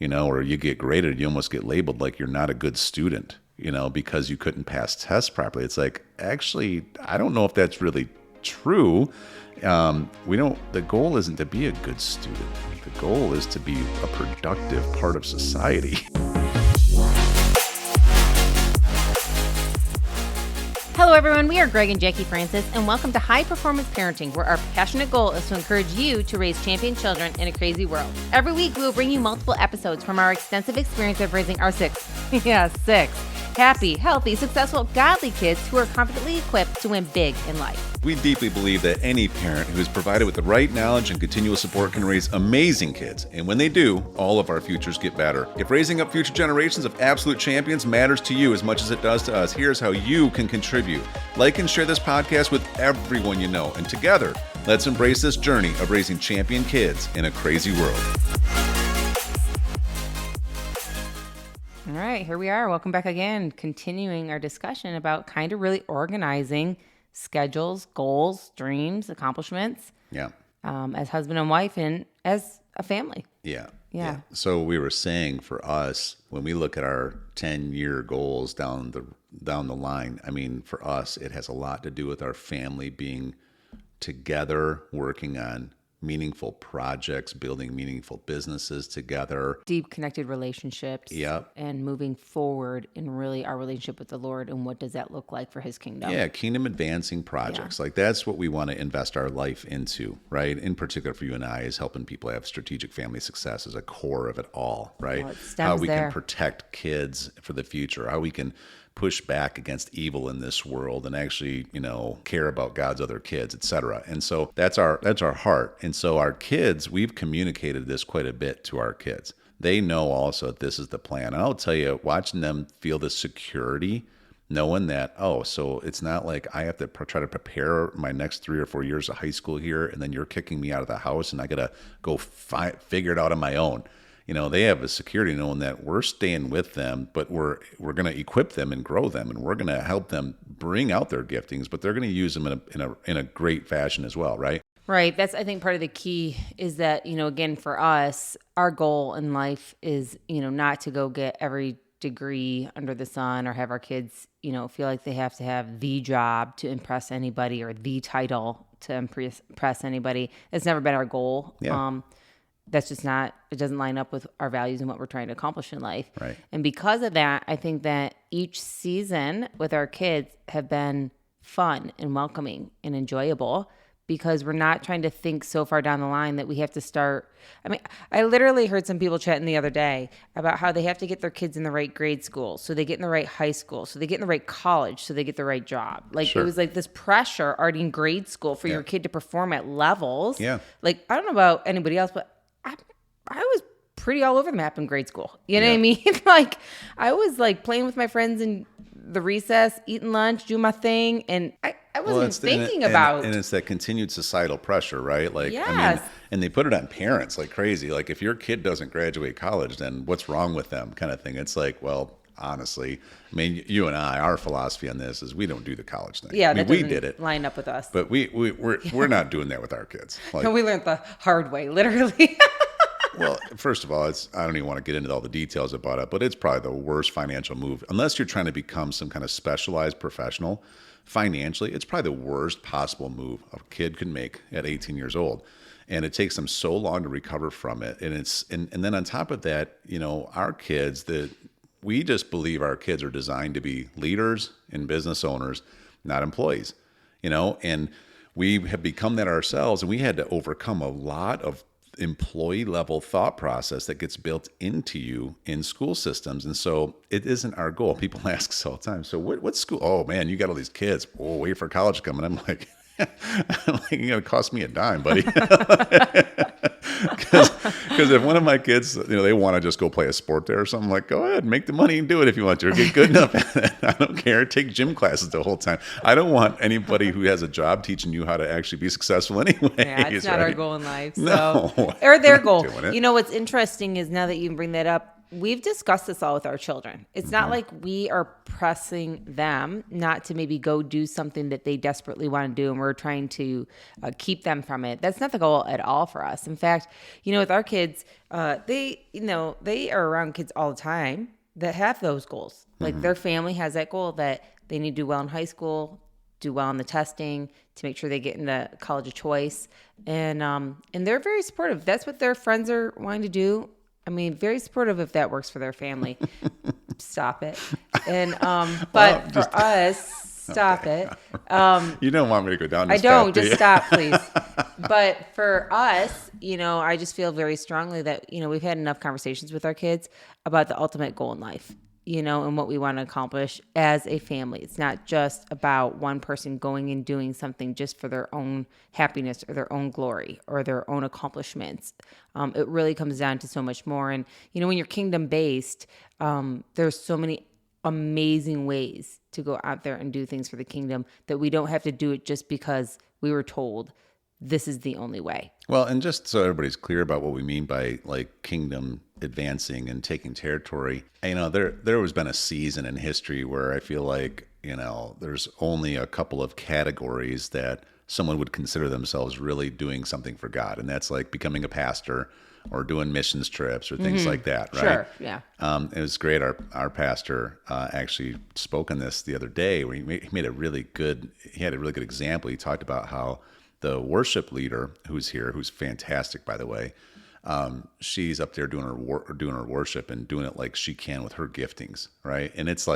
or you get graded, you almost get labeled like you're not a good student, because you couldn't pass tests properly. It's like, actually, I don't know if that's really true. The goal isn't to be a good student. The goal is to be a productive part of society. Hello, everyone. We are Greg and Jacquie Francis, and welcome to High Performance Parenting, where our passionate goal is to encourage you to raise champion children in a crazy world. Every week, we will bring you multiple episodes from our extensive experience of raising our six happy, healthy, successful, godly kids who are confidently equipped to win big in life. We deeply believe that any parent who is provided with the right knowledge and continual support can raise amazing kids. And when they do, all of our futures get better. If raising up future generations of absolute champions matters to you as much as it does to us, here's how you can contribute. Like and share this podcast with everyone you know. And together, let's embrace this journey of raising champion kids in a crazy world. All right, here we are. Welcome back again, continuing our discussion about kind of really organizing schedules, goals, dreams, accomplishments. Yeah. As husband and wife and as a family. Yeah. Yeah. So we were saying for us, when we look at our 10-year goals down the line, I mean, for us, it has a lot to do with our family being together, working on meaningful projects, building meaningful businesses together. Deep connected relationships. Yep. And moving forward in really our relationship with the Lord and what does that look like for his kingdom. Yeah, kingdom advancing projects. Like that's what we want to invest our life into, right? In particular for you and I is helping people have strategic family success as a core of it all, right? Well, it stems how we there. can protect kids for the future, how we can push back against evil in this world and actually, care about God's other kids, etc. And so that's our heart. And so our kids, we've communicated this quite a bit to our kids. They know also that this is the plan. And I'll tell you, watching them feel the security, knowing that, so it's not like I have to try to prepare my next 3 or 4 years of high school here, and then you're kicking me out of the house and I got to go figure it out on my own. They have a security knowing that we're staying with them, but we're going to equip them and grow them, and we're going to help them bring out their giftings, but they're going to use them in a great fashion as well, right? Right. That's, I think, part of the key is that, again, for us, our goal in life is, not to go get every degree under the sun or have our kids, feel like they have to have the job to impress anybody or the title to impress anybody. It's never been our goal. Yeah. That's just not, it doesn't line up with our values and what we're trying to accomplish in life. Right. And because of that, I think that each season with our kids have been fun and welcoming and enjoyable because we're not trying to think so far down the line that we have to start. I mean, I literally heard some people chatting the other day about how they have to get their kids in the right grade school, so they get in the right high school, so they get in the right college, so they get the right job. Like Sure. It was like this pressure already in grade school for your kid to perform at levels. Yeah. Like, I don't know about anybody else, but I was pretty all over the map in grade school. You know what I mean? Like, I was like playing with my friends in the recess, eating lunch, doing my thing. And I wasn't thinking about. And it's that continued societal pressure, right? Like, Yes. I mean, and they put it on parents like crazy. Like, if your kid doesn't graduate college, then what's wrong with them kind of thing. It's like, well, honestly, I mean, you and I, our philosophy on this is we don't do the college thing. Yeah, I mean, that we doesn't did it. line up with us. But we're not doing that with our kids. Like, And we learned the hard way, literally. well, first of all, I don't even want to get into all the details about it, but it's probably the worst financial move. Unless you're trying to become some kind of specialized professional, financially, it's probably the worst possible move a kid can make at 18 years old. And it takes them so long to recover from it. And then on top of that, our kids, we just believe our kids are designed to be leaders and business owners, not employees, and we have become that ourselves. And we had to overcome a lot of employee level thought process that gets built into you in school systems. And so it isn't our goal. People ask us all the time, so what school? Oh man, you got all these kids. Oh, wait for college coming. I'm like, you're going to cost me a dime, buddy. Because if one of my kids, they want to just go play a sport there or something, like, go ahead, make the money and do it if you want to, or get good enough at it. I don't care. Take gym classes the whole time. I don't want anybody who has a job teaching you how to actually be successful anyway. Yeah, it's not our goal in life. So. No. Or their We're not goal. doing it. What's interesting is now that you bring that up, we've discussed this all with our children. It's not like we are pressing them not to maybe go do something that they desperately want to do, and we're trying to keep them from it. That's not the goal at all for us. In fact, with our kids, they are around kids all the time that have those goals. Like their family has that goal that they need to do well in high school, do well in the testing to make sure they get into college of choice. And they're very supportive. That's what their friends are wanting to do. I mean, very supportive if that works for their family. Stop it. And but for us, stop it. You don't want me to go down this I don't. path, do Just you? stop, please. But for us, I just feel very strongly that, we've had enough conversations with our kids about the ultimate goal in life, and what we want to accomplish as a family. It's not just about one person going and doing something just for their own happiness or their own glory or their own accomplishments. It really comes down to so much more. And, when you're kingdom based, there's so many amazing ways to go out there and do things for the kingdom that we don't have to do it just because we were told this is the only way. Well, and just so everybody's clear about what we mean by like kingdom advancing and taking territory, there has been a season in history where I feel like, there's only a couple of categories that someone would consider themselves really doing something for God. And that's like becoming a pastor or doing missions trips or things like that, right? Sure, yeah. It was great. Our pastor actually spoke on this the other day where he had a really good example. He talked about how the worship leader who's here, who's fantastic, by the way, she's up there doing her worship and doing it like she can with her giftings, right? And it's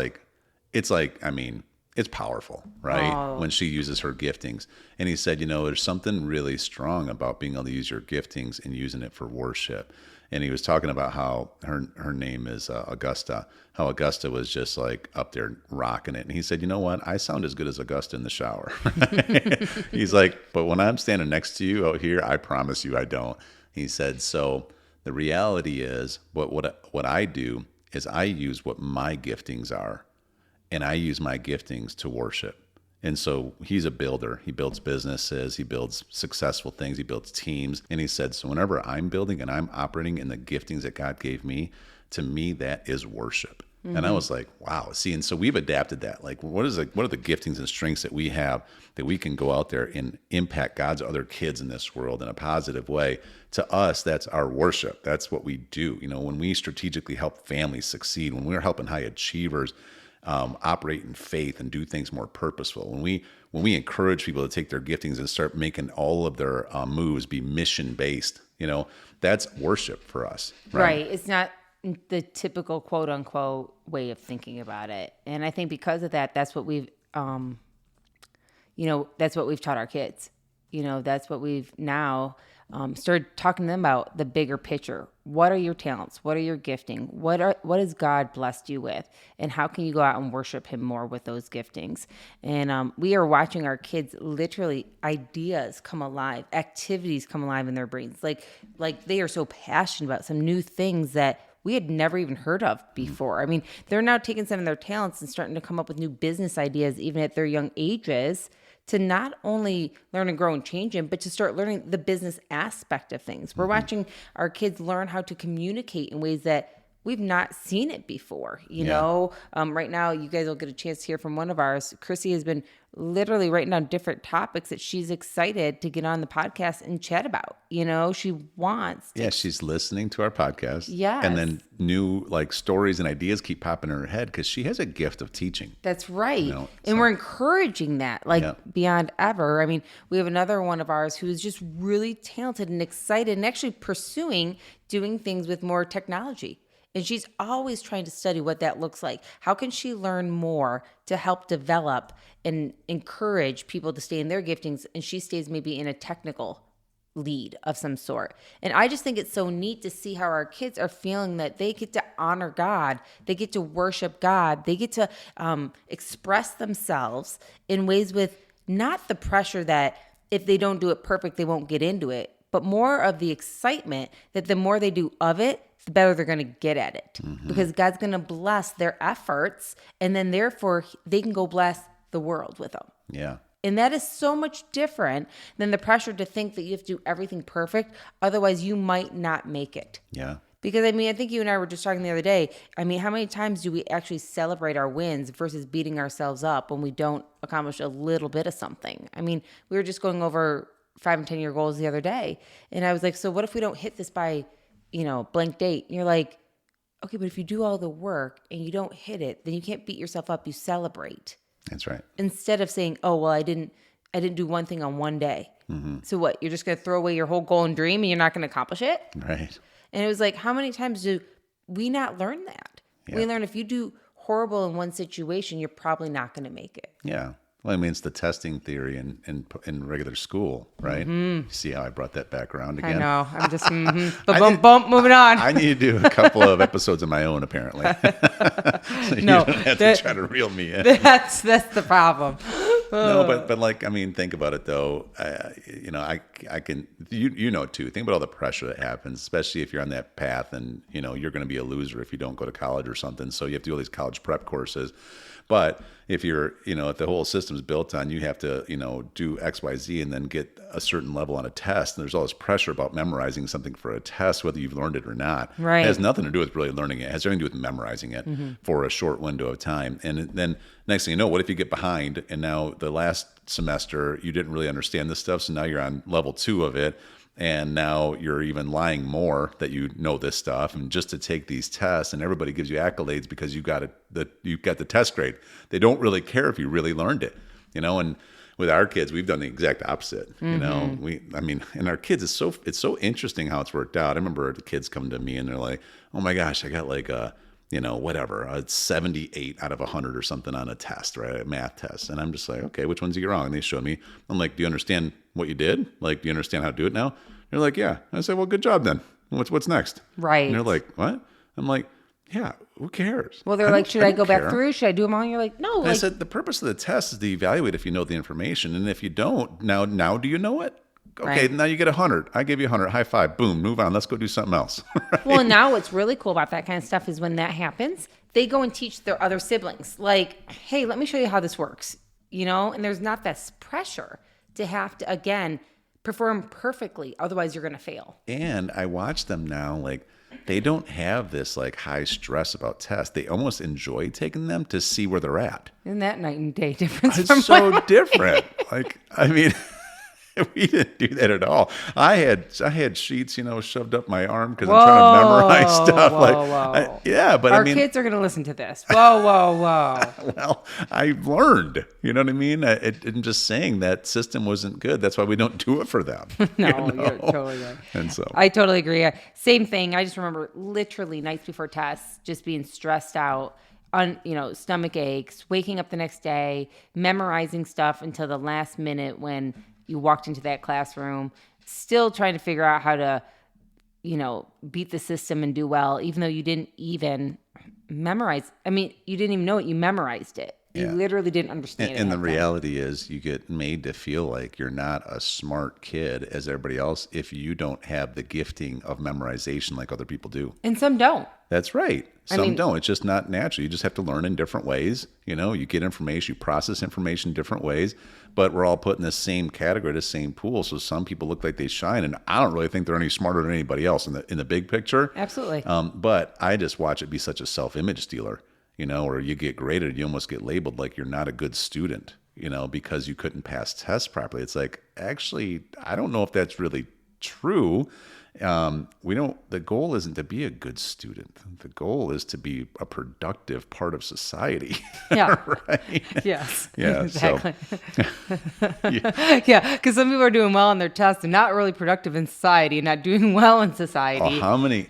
powerful, right? Oh. When she uses her giftings. And he said, there's something really strong about being able to use your giftings and using it for worship. And he was talking about how her name is Augusta, how Augusta was just like up there rocking it. And he said, you know what? I sound as good as Augusta in the shower. He's like, but when I'm standing next to you out here, I promise you I don't. He said, so the reality is what I do is I use what my giftings are, and I use my giftings to worship. And so he's a builder. He builds businesses. He builds successful things. He builds teams. And he said, so whenever I'm building and I'm operating in the giftings that God gave me, to me, that is worship. Mm-hmm. And I was like, wow. See, and so we've adapted that. Like, what are the giftings and strengths that we have that we can go out there and impact God's other kids in this world in a positive way? To us, that's our worship. That's what we do. When we strategically help families succeed, when we're helping high achievers operate in faith and do things more purposeful, when we encourage people to take their giftings and start making all of their moves be mission based, that's worship for us. Right. It's not the typical quote unquote way of thinking about it. And I think because of that, that's what we've taught our kids. That's what we've now started talking to them about, the bigger picture. What are your talents? What are your gifting? What has God blessed you with? And how can you go out and worship him more with those giftings? And we are watching our kids literally ideas come alive, activities come alive in their brains. Like they are so passionate about some new things that we had never even heard of before. I mean, they're now taking some of their talents and starting to come up with new business ideas, even at their young ages, to not only learn and grow and change them, but to start learning the business aspect of things. We're watching our kids learn how to communicate in ways that we've not seen it before. Right now, you guys will get a chance to hear from one of ours. Chrissy has been literally writing down different topics that she's excited to get on the podcast and chat about. She wants to. Yeah, she's listening to our podcast. Yes. And then new stories and ideas keep popping in her head because she has a gift of teaching. That's right. And we're encouraging that beyond ever. I mean, we have another one of ours who's just really talented and excited and actually pursuing doing things with more technology. And she's always trying to study what that looks like. How can she learn more to help develop and encourage people to stay in their giftings, and she stays maybe in a technical lead of some sort? And I just think it's so neat to see how our kids are feeling that they get to honor God, they get to worship God, they get to express themselves in ways with not the pressure that if they don't do it perfect, they won't get into it, but more of the excitement that the more they do of it, the better they're going to get at it, because God's going to bless their efforts, and then therefore they can go bless the world with them. Yeah. And that is so much different than the pressure to think that you have to do everything perfect. Otherwise, you might not make it. Yeah. Because, I mean, I think you and I were just talking the other day. I mean, how many times do we actually celebrate our wins versus beating ourselves up when we don't accomplish a little bit of something? I mean, we were just going over 5 and 10-year goals the other day. And I was like, so what if we don't hit this by, blank date? And you're like, okay, but if you do all the work and you don't hit it, then you can't beat yourself up. You celebrate. That's right. Instead of saying, oh, well, I didn't do one thing on one day. Mm-hmm. So what? You're just going to throw away your whole goal and dream and you're not going to accomplish it? Right. And it was like, how many times do we not learn that? Yeah. We learn if you do horrible in one situation, you're probably not going to make it. Yeah. Well, I mean, it's the testing theory in regular school, right? Mm-hmm. You see how I brought that back around again? I know. I'm just, moving on. I need to do a couple of episodes of my own, apparently. So you don't have to try to reel me in. That's the problem. No, but like, I mean, think about it though. I can, too. Think about all the pressure that happens, especially if you're on that path and, you're going to be a loser if you don't go to college or something. So you have to do all these college prep courses. But if you're, if the whole system's built on you have to, do X, Y, Z and then get a certain level on a test, and there's all this pressure about memorizing something for a test, whether you've learned it or not. Right. It has nothing to do with really learning it. It has everything to do with memorizing it for a short window of time. And then next thing you know, what if you get behind and now the last semester you didn't really understand this stuff, so now you're on level 2 of it. And now you're even lying more that you know this stuff, and just to take these tests, and everybody gives you accolades because you got the test grade. They don't really care if you really learned it, And with our kids, we've done the exact opposite. And our kids, it's so interesting how it's worked out. I remember the kids come to me and they're like, "Oh my gosh, I got like a 78 out of 100 or something on a test, right? A math test." And I'm just like, okay, which ones are you wrong? And they show me. I'm like, do you understand what you did? Like, do you understand how to do it now? They're like, yeah. And I say, well, good job then. What's next? Right. And they're like, what? I'm like, yeah, who cares? Well, they're like, should I go back through? Should I do them all? And you're like, no. I said, the purpose of the test is to evaluate if you know the information. And if you don't, now do you know it? Okay, right. Now you get 100. I give you 100. High five. Boom. Move on. Let's go do something else. Right? Well, now what's really cool about that kind of stuff is when that happens, they go and teach their other siblings. Like, hey, let me show you how this works. And there's not this pressure to have to, again, perform perfectly. Otherwise, you're going to fail. And I watch them now, like, they don't have this, like, high stress about tests. They almost enjoy taking them to see where they're at. Isn't that night and day difference? It's so different. Like, I mean... We didn't do that at all. I had sheets, shoved up my arm because I'm trying to memorize stuff. Whoa. But our kids are going to listen to this. Whoa. Well, I learned. You know what I mean? I'm just saying that system wasn't good. That's why we don't do it for them. No, you're totally right. And so I totally agree. Same thing. I just remember literally nights before tests, just being stressed out. On stomach aches, waking up the next day, memorizing stuff until the last minute when you walked into that classroom, still trying to figure out how to, beat the system and do well, even though you didn't even memorize. I mean, you didn't even know it. You memorized it. You literally didn't understand it. And the reality is you get made to feel like you're not a smart kid as everybody else if you don't have the gifting of memorization like other people do. And some don't. That's right. Some don't. It's just not natural. You just have to learn in different ways. You get information, you process information different ways, but we're all put in the same category, the same pool. So some people look like they shine, and I don't really think they're any smarter than anybody else in the big picture. Absolutely. But I just watch it be such a self-image stealer. Or you get graded, you almost get labeled like you're not a good student, because you couldn't pass tests properly. It's like, actually, I don't know if that's really true. The goal isn't to be a good student. The goal is to be a productive part of society. Yeah. Right? Yes. Yeah. Exactly. Yeah. Because some people are doing well on their tests and not really productive in society and not doing well in society. Oh, how many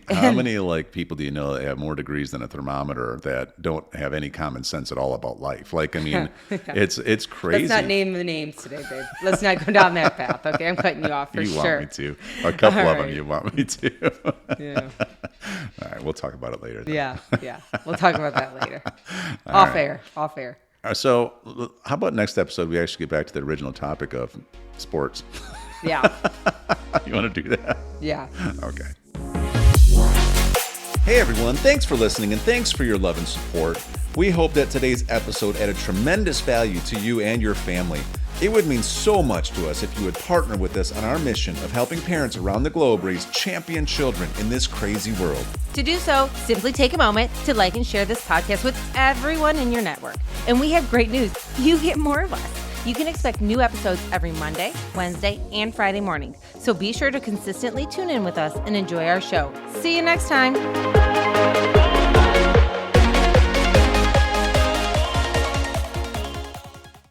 like people do you know that have more degrees than a thermometer that don't have any common sense at all about life? Like, I mean, it's crazy. Let's not name the names today, babe. Let's not go down that path. Okay. I'm cutting you off for sure. You want me to. A couple of them you want me to. Yeah. All right, we'll talk about it later. Then. Yeah. We'll talk about that later. Off air. So, how about next episode we actually get back to the original topic of sports? Yeah. You want to do that? Yeah. Okay. Hey everyone, thanks for listening and thanks for your love and support. We hope that today's episode added tremendous value to you and your family. It would mean so much to us if you would partner with us on our mission of helping parents around the globe raise champion children in this crazy world. To do so, simply take a moment to like and share this podcast with everyone in your network. And we have great news. You get more of us. You can expect new episodes every Monday, Wednesday, and Friday mornings. So be sure to consistently tune in with us and enjoy our show. See you next time.